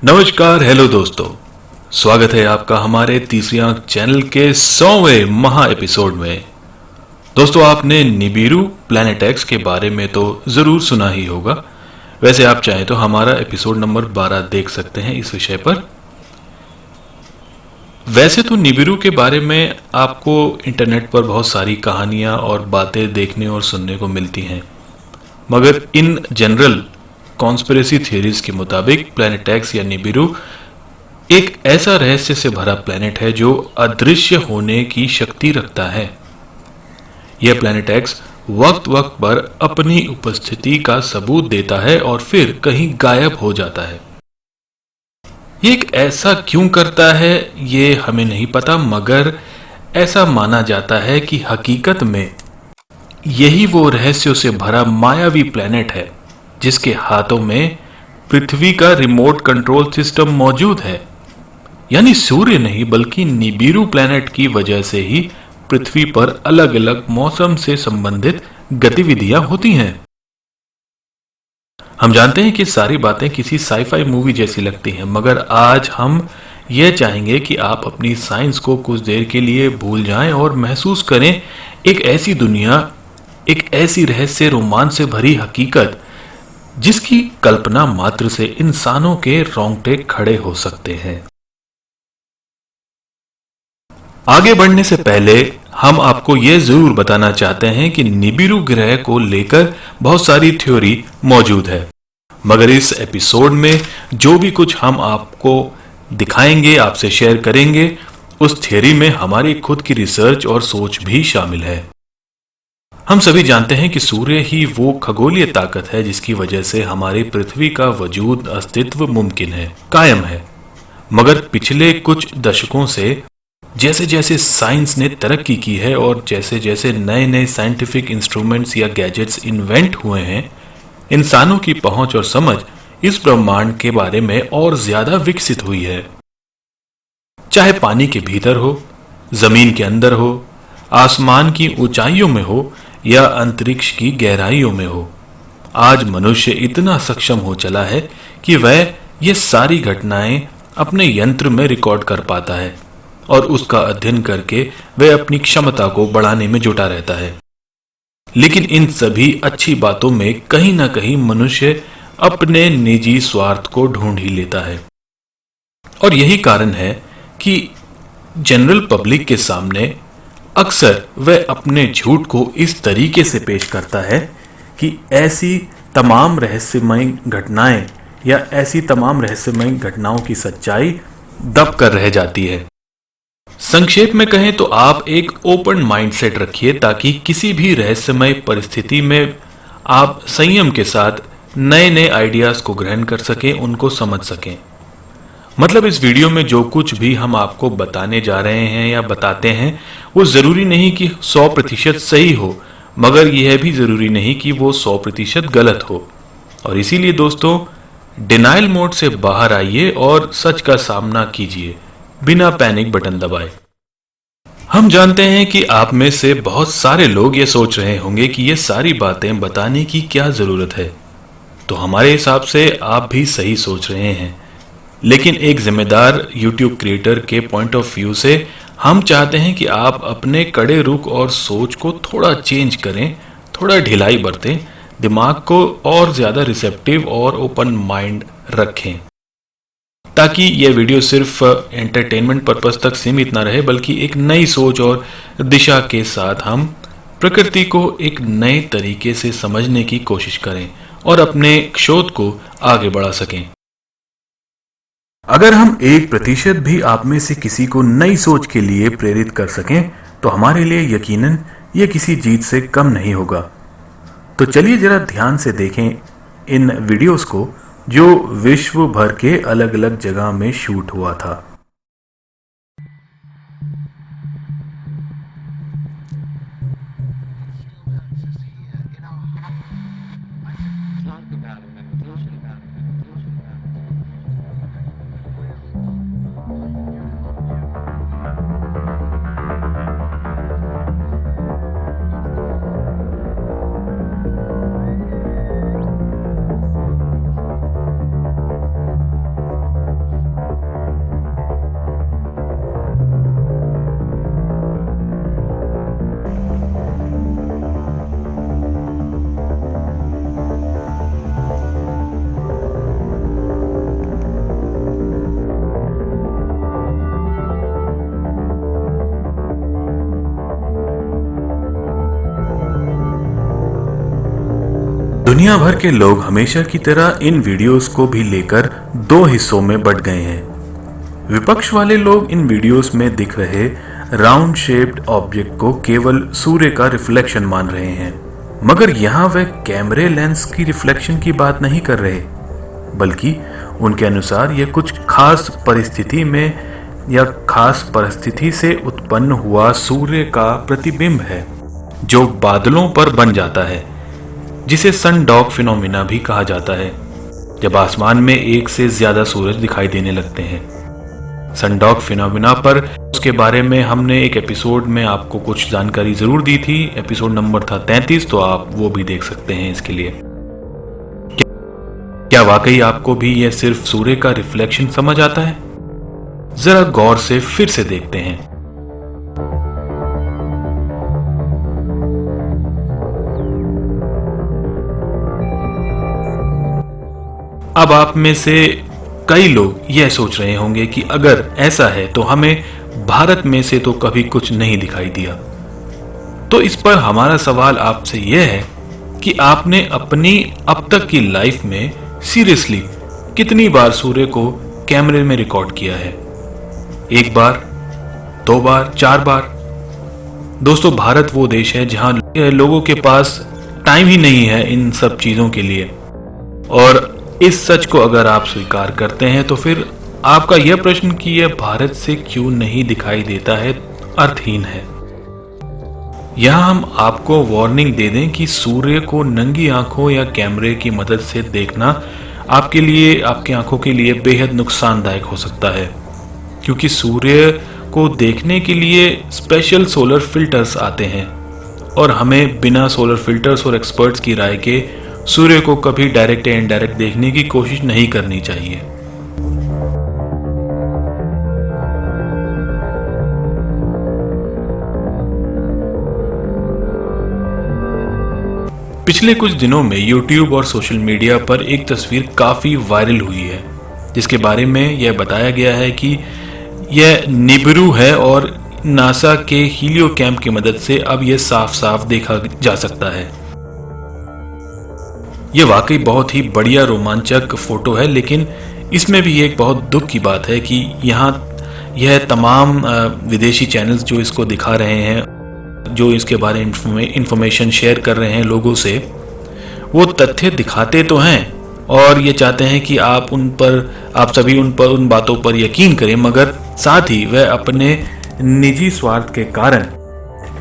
नमस्कार, हेलो दोस्तों। स्वागत है आपका हमारे तीसरी आंख चैनल के 100वें महा एपिसोड में। दोस्तों, आपने निबिरू प्लैनेट एक्स के बारे में तो ज़रूर सुना ही होगा। वैसे आप चाहें तो हमारा एपिसोड नंबर 12 देख सकते हैं इस विषय पर। वैसे तो निबिरू के बारे में आपको इंटरनेट पर बहुत सारी कहानियां और बातें देखने और सुनने को मिलती हैं, मगर इन जनरल कॉन्स्पिरेसी थियरीज के मुताबिक प्लैनेट एक्स या निबिरू एक ऐसा रहस्य से भरा प्लैनेट है जो अदृश्य होने की शक्ति रखता है। यह प्लैनेट एक्स वक्त वक्त पर अपनी उपस्थिति का सबूत देता है और फिर कहीं गायब हो जाता है। ये एक ऐसा क्यों करता है ये हमें नहीं पता, मगर ऐसा माना जाता है कि हकीकत में यही वो रहस्यों से भरा मायावी प्लैनेट है जिसके हाथों में पृथ्वी का रिमोट कंट्रोल सिस्टम मौजूद है। यानी सूर्य नहीं बल्कि निबिरू प्लैनेट की वजह से ही पृथ्वी पर अलग अलग मौसम से संबंधित गतिविधियां होती हैं। हम जानते हैं कि सारी बातें किसी साईफाई मूवी जैसी लगती हैं, मगर आज हम यह चाहेंगे कि आप अपनी साइंस को कुछ देर के लिए भूल जाएं और महसूस करें एक ऐसी दुनिया, एक ऐसी रहस्य रोमांच से भरी हकीकत जिसकी कल्पना मात्र से इंसानों के रोंगटे खड़े हो सकते हैं। आगे बढ़ने से पहले हम आपको यह जरूर बताना चाहते हैं कि निबिरू ग्रह को लेकर बहुत सारी थ्योरी मौजूद है, मगर इस एपिसोड में जो भी कुछ हम आपको दिखाएंगे, आपसे शेयर करेंगे, उस थ्योरी में हमारी खुद की रिसर्च और सोच भी शामिल है। हम सभी जानते हैं कि सूर्य ही वो खगोलीय ताकत है जिसकी वजह से हमारी पृथ्वी का वजूद, अस्तित्व मुमकिन है, कायम है। मगर पिछले कुछ दशकों से जैसे जैसे साइंस ने तरक्की की है और जैसे जैसे नए नए साइंटिफिक इंस्ट्रूमेंट्स या गैजेट्स इन्वेंट हुए हैं, इंसानों की पहुंच और समझ इस ब्रह्मांड के बारे में और ज्यादा विकसित हुई है। चाहे पानी के भीतर हो, जमीन के अंदर हो, आसमान की ऊंचाइयों में हो या अंतरिक्ष की गहराइयों में हो, आज मनुष्य इतना सक्षम हो चला है कि वह ये सारी घटनाएं अपने यंत्र में रिकॉर्ड कर पाता है और उसका अध्ययन करके वह अपनी क्षमता को बढ़ाने में जुटा रहता है। लेकिन इन सभी अच्छी बातों में कहीं ना कहीं मनुष्य अपने निजी स्वार्थ को ढूंढ ही लेता है, और यही कारण है कि जनरल पब्लिक के सामने अक्सर वह अपने झूठ को इस तरीके से पेश करता है कि ऐसी तमाम रहस्यमय घटनाएं या ऐसी तमाम रहस्यमय घटनाओं की सच्चाई दब कर रह जाती है। संक्षेप में कहें तो आप एक ओपन माइंडसेट रखिए ताकि किसी भी रहस्यमय परिस्थिति में आप संयम के साथ नए नए आइडियाज को ग्रहण कर सकें, उनको समझ सकें। मतलब इस वीडियो में जो कुछ भी हम आपको बताने जा रहे हैं या बताते हैं वो जरूरी नहीं कि 100% सही हो, मगर यह भी जरूरी नहीं कि वो 100% गलत हो। और इसीलिए दोस्तों, डिनाइल मोड से बाहर आइए और सच का सामना कीजिए बिना पैनिक बटन दबाए। हम जानते हैं कि आप में से बहुत सारे लोग ये सोच रहे होंगे कि ये सारी बातें बताने की क्या जरूरत है। तो हमारे हिसाब से आप भी सही सोच रहे हैं, लेकिन एक जिम्मेदार YouTube क्रिएटर के पॉइंट ऑफ व्यू से हम चाहते हैं कि आप अपने कड़े रुख और सोच को थोड़ा चेंज करें, थोड़ा ढिलाई बरतें, दिमाग को और ज्यादा रिसेप्टिव और ओपन माइंड रखें, ताकि यह वीडियो सिर्फ एंटरटेनमेंट पर्पस तक सीमित ना रहे, बल्कि एक नई सोच और दिशा के साथ हम प्रकृति को एक नए तरीके से समझने की कोशिश करें और अपने शोध को आगे बढ़ा सकें। अगर हम 1% भी आप में से किसी को नई सोच के लिए प्रेरित कर सकें तो हमारे लिए यकीनन यह किसी जीत से कम नहीं होगा। तो चलिए जरा ध्यान से देखें इन वीडियोस को जो विश्व भर के अलग अलग जगह में शूट हुआ था। दुनिया भर के लोग हमेशा की तरह इन वीडियोस को भी लेकर दो हिस्सों में बंट गए हैं। विपक्ष वाले लोग इन वीडियोस में दिख रहे राउंड शेप्ड ऑब्जेक्ट को केवल सूर्य का रिफ्लेक्शन मान रहे हैं, मगर यहाँ वह कैमरे लेंस की रिफ्लेक्शन की बात नहीं कर रहे, बल्कि उनके अनुसार यह कुछ खास परिस्थिति में या खास परिस्थिति से उत्पन्न हुआ सूर्य का प्रतिबिंब है जो बादलों पर बन जाता है, जिसे सनडॉग फिनोमिना भी कहा जाता है, जब आसमान में एक से ज्यादा सूरज दिखाई देने लगते हैं। सनडॉग फिनोमिना पर उसके बारे में हमने एक एपिसोड में आपको कुछ जानकारी जरूर दी थी। एपिसोड नंबर था 33, तो आप वो भी देख सकते हैं। इसके लिए क्या वाकई आपको भी यह सिर्फ सूर्य का रिफ्लेक्शन समझ आता है? जरा गौर से फिर से देखते हैं। अब आप में से कई लोग यह सोच रहे होंगे कि अगर ऐसा है तो हमें भारत में से तो कभी कुछ नहीं दिखाई दिया। तो इस पर हमारा सवाल आपसे यह है कि आपने अपनी अब तक की लाइफ में सीरियसली कितनी बार सूर्य को कैमरे में रिकॉर्ड किया है? 1 बार, 2 बार, 4 बार? दोस्तों, भारत वो देश है जहां लोगों के पास टाइम ही नहीं है इन सब चीजों के लिए। और इस सच को अगर आप स्वीकार करते हैं तो फिर आपका यह प्रश्न कि यह भारत से क्यों नहीं दिखाई देता है अर्थहीन है। यहां हम आपको वार्निंग दे दें कि सूर्य को नंगी आंखों या कैमरे की मदद से देखना आपके लिए, आपकी आंखों के लिए बेहद नुकसानदायक हो सकता है, क्योंकि सूर्य को देखने के लिए स्पेशल सोलर फिल्टर्स आते हैं और हमें बिना सोलर फिल्टर्स और एक्सपर्ट्स की राय के सूर्य को कभी डायरेक्ट या इनडायरेक्ट देखने की कोशिश नहीं करनी चाहिए। पिछले कुछ दिनों में YouTube और सोशल मीडिया पर एक तस्वीर काफी वायरल हुई है, जिसके बारे में यह बताया गया है कि यह निबिरू है और नासा के हीलियो कैम्प की मदद से अब यह साफ साफ देखा जा सकता है। यह वाकई बहुत ही बढ़िया रोमांचक फोटो है, लेकिन इसमें भी एक बहुत दुख की बात है कि यहाँ यह तमाम विदेशी चैनल्स जो इसको दिखा रहे हैं, जो इसके बारे में इंफॉर्मेशन शेयर कर रहे हैं लोगों से, वो तथ्य दिखाते तो हैं और ये चाहते हैं कि आप सभी उन बातों पर यकीन करें, मगर साथ ही वह अपने निजी स्वार्थ के कारण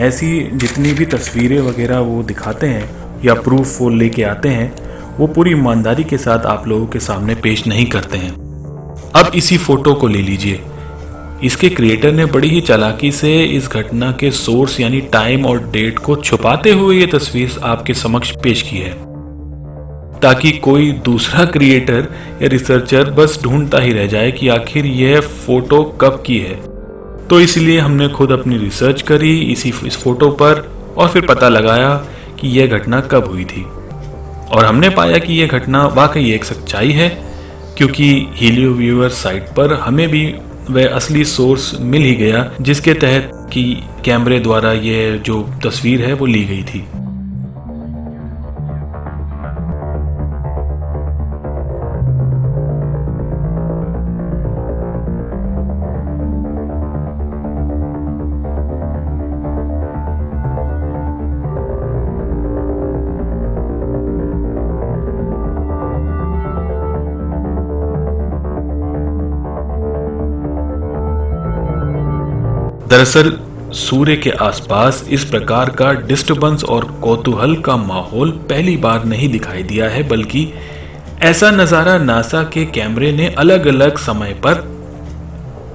ऐसी जितनी भी तस्वीरें वगैरह वो दिखाते हैं या प्रूफ वो लेके आते हैं, वो पूरी ईमानदारी के साथ आप लोगों के सामने पेश नहीं करते हैं। अब इसी फोटो को ले लीजिए। इसके क्रिएटर ने बड़ी ही चालाकी से इस घटना के सोर्स यानी टाइम और डेट को छुपाते हुए ये तस्वीर आपके समक्ष पेश की है, ताकि कोई दूसरा क्रिएटर या रिसर्चर बस ढूंढता ही रह जाए कि आखिर यह फोटो कब की है। तो इसलिए हमने खुद अपनी रिसर्च करी इस फोटो पर और फिर पता लगाया कि यह घटना कब हुई थी, और हमने पाया कि यह घटना वाकई एक सच्चाई है, क्योंकि हीलियो व्यूअर साइट पर हमें भी वह असली सोर्स मिल ही गया जिसके तहत कि कैमरे द्वारा यह जो तस्वीर है वो ली गई थी। दरअसल सूर्य के आसपास इस प्रकार का डिस्टर्बेंस और कौतूहल का माहौल पहली बार नहीं दिखाई दिया है, बल्कि ऐसा नजारा नासा के कैमरे ने अलग अलग समय पर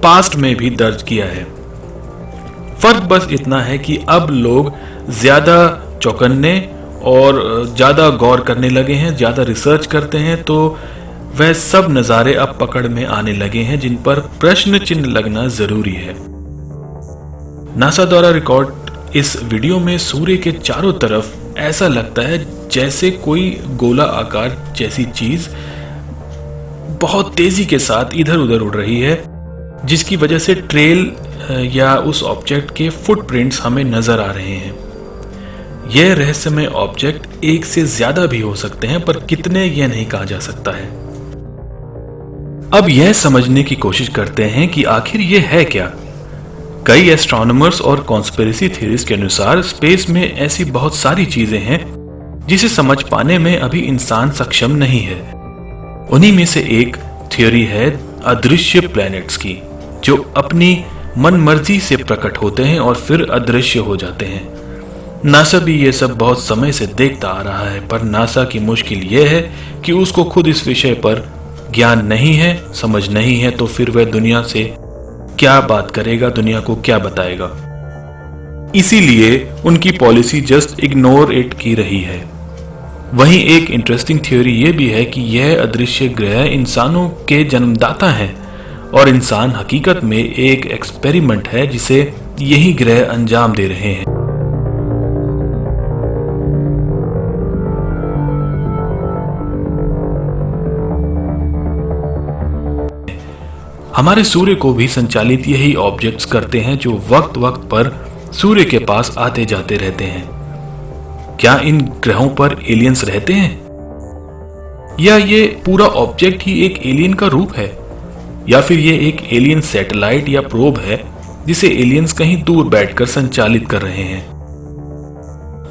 पास्ट में भी दर्ज किया है। फर्क बस इतना है कि अब लोग ज्यादा चौकन्ने और ज्यादा गौर करने लगे हैं, ज्यादा रिसर्च करते हैं, तो वह सब नज़ारे अब पकड़ में आने लगे हैं जिन पर प्रश्न चिन्ह लगना जरूरी है। नासा द्वारा रिकॉर्ड इस वीडियो में सूर्य के चारों तरफ ऐसा लगता है जैसे कोई गोला आकार जैसी चीज बहुत तेजी के साथ इधर उधर उड़ रही है, जिसकी वजह से ट्रेल या उस ऑब्जेक्ट के फुटप्रिंट्स हमें नजर आ रहे हैं। यह रहस्यमय ऑब्जेक्ट एक से ज्यादा भी हो सकते हैं, पर कितने यह नहीं कहा जा सकता है। अब यह समझने की कोशिश करते हैं कि आखिर यह है क्या। कई एस्ट्रोनॉमर्स और कॉन्स्पिरेसी थ्योरीज के अनुसार स्पेस में ऐसी बहुत सारी चीजें हैं जिसे समझ पाने में अभी इंसान सक्षम नहीं है। उन्हीं में से एक थ्योरी है अदृश्य प्लैनेट्स की, जो अपनी मनमर्जी से प्रकट होते हैं और फिर अदृश्य हो जाते हैं। नासा भी ये सब बहुत समय से देखता आ रहा है, पर नासा की मुश्किल यह है कि उसको खुद इस विषय पर ज्ञान नहीं है, समझ नहीं है, तो फिर वह दुनिया से क्या बात करेगा, दुनिया को क्या बताएगा। इसीलिए उनकी पॉलिसी जस्ट इग्नोर इट की रही है। वहीं एक इंटरेस्टिंग थ्योरी यह भी है कि यह अदृश्य ग्रह इंसानों के जन्मदाता हैं और इंसान हकीकत में एक एक्सपेरिमेंट है जिसे यही ग्रह अंजाम दे रहे हैं। हमारे सूर्य को भी संचालित यही ऑब्जेक्ट्स करते हैं, जो वक्त वक्त पर सूर्य के पास आते जाते रहते हैं। क्या इन ग्रहों पर एलियंस रहते हैं, या ये पूरा ऑब्जेक्ट ही एक एलियन का रूप है, या फिर ये एक एलियन सैटेलाइट या प्रोब है जिसे एलियंस कहीं दूर बैठकर संचालित कर रहे हैं।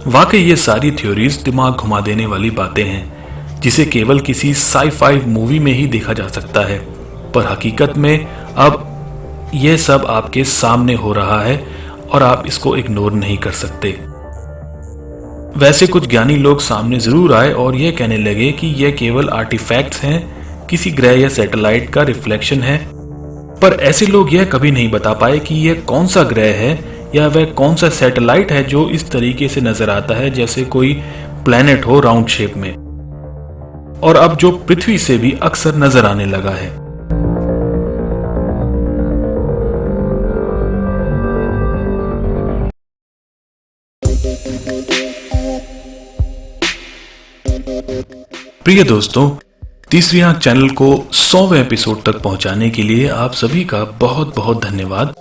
वाकई ये सारी थ्योरीज दिमाग घुमा देने वाली बातें हैं, जिसे केवल किसी साई-फाई मूवी में ही देखा जा सकता है, पर हकीकत में अब यह सब आपके सामने हो रहा है और आप इसको इग्नोर नहीं कर सकते। वैसे कुछ ज्ञानी लोग सामने जरूर आए और यह कहने लगे कि यह केवल आर्टिफैक्ट्स हैं, किसी ग्रह या सैटेलाइट का रिफ्लेक्शन है, पर ऐसे लोग यह कभी नहीं बता पाए कि यह कौन सा ग्रह है या वह कौन सा सैटेलाइट है जो इस तरीके से नजर आता है जैसे कोई प्लैनेट हो राउंड शेप में, और अब जो पृथ्वी से भी अक्सर नजर आने लगा है। प्रिय दोस्तों, तीसरी आंख चैनल को 100वें एपिसोड तक पहुंचाने के लिए आप सभी का बहुत बहुत धन्यवाद।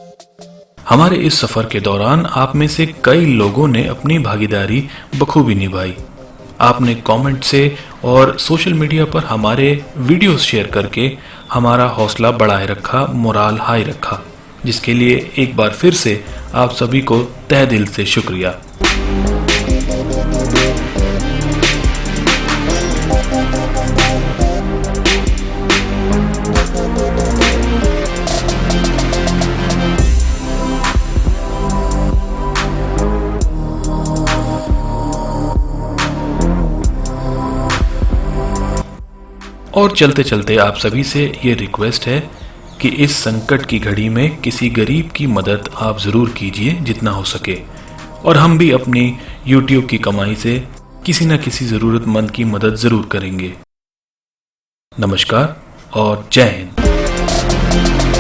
हमारे इस सफर के दौरान आप में से कई लोगों ने अपनी भागीदारी बखूबी निभाई। आपने कमेंट से और सोशल मीडिया पर हमारे वीडियोस शेयर करके हमारा हौसला बढ़ाए रखा, मोराल हाई रखा, जिसके लिए एक बार फिर से आप सभी को तहे दिल से शुक्रिया। और चलते चलते आप सभी से ये रिक्वेस्ट है कि इस संकट की घड़ी में किसी गरीब की मदद आप ज़रूर कीजिए जितना हो सके, और हम भी अपनी YouTube की कमाई से किसी न किसी ज़रूरतमंद की मदद ज़रूर करेंगे। नमस्कार और जय हिंद।